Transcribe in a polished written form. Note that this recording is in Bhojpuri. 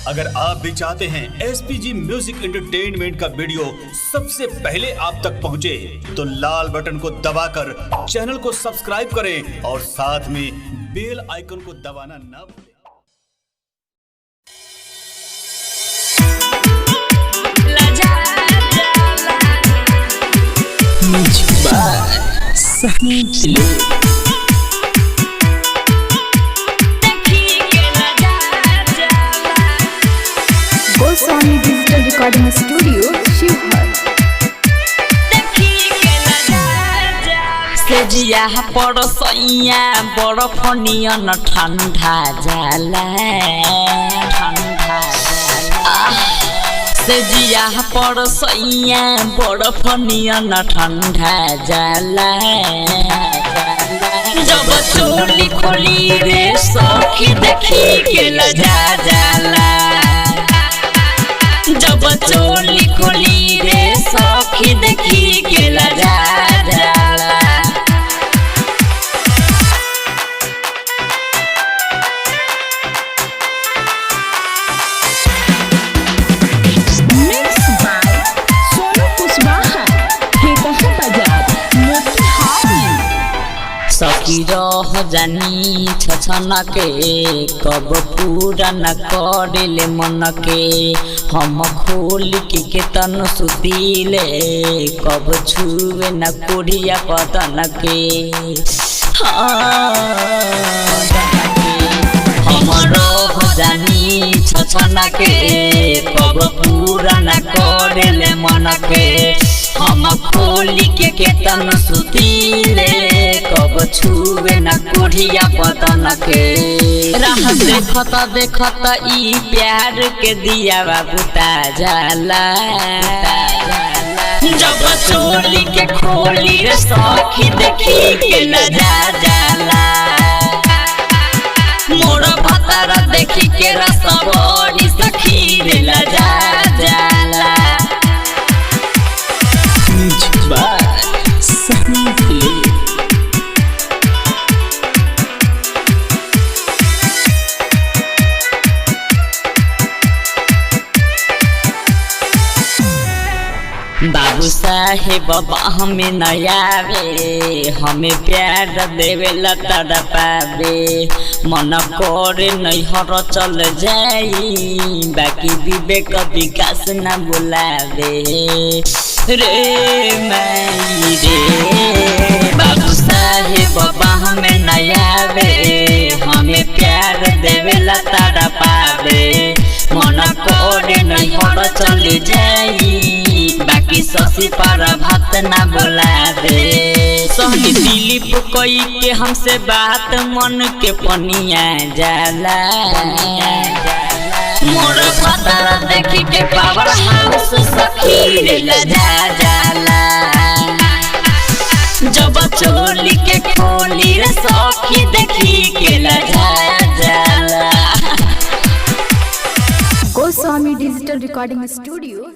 अगर आप भी चाहते हैं SPG म्यूजिक एंटरटेनमेंट का वीडियो सबसे पहले आप तक पहुंचे, तो लाल बटन को दबाकर चैनल को सब्सक्राइब करें और साथ में बेल आइकन को दबाना ना भूलें। Goswami digital recording studio Sheohar. सेजिया पड़सैया बरफ नियन ठंडा जाला सेजिया पड़सैया बरफ नियन ठंडा जाला जब चोली खोली रे सखी देखी के लजा जाला जब चोली खोली रे सखी देखी के लजा जाला। सखी रह जानी छछन के कब पूरा न करेले मन के हम खोल के तन सुतीले कब छुए न कोढ़िया पतन के हम रह जानी छछन के कब पूरा न करेले मन के हम खोली के तन सुतीले कब छुए न कोढ़िया पतन के राह देखत ई प्यार के दिया बुता जाला जब चोली के खोली रे सखी देखी के लजा जाला मोर भतारा देखी के रस बड़ी सखी रे लजा जाला। बाबू साहेब हमें नयावे हमें प्यार देवे लतर पावे मन करे नैहर चल जाई बाकी विवेक विकास न बुलावे रे माई रे बाबू साहेब हमें नयावे हमें प्यार देवे लतर पावे मन करे नैहर चल जाई बाकी ससी पर भात ना बोला दे सोहनी दिलीप कोई के हमसे बात मन के पनिया जाला मोर भतारा देखी के पावर हाउस सखी रे लजा जाला जब चोली के खोली रे सखी देखी के लजा जाला। Goswami digital recording studio.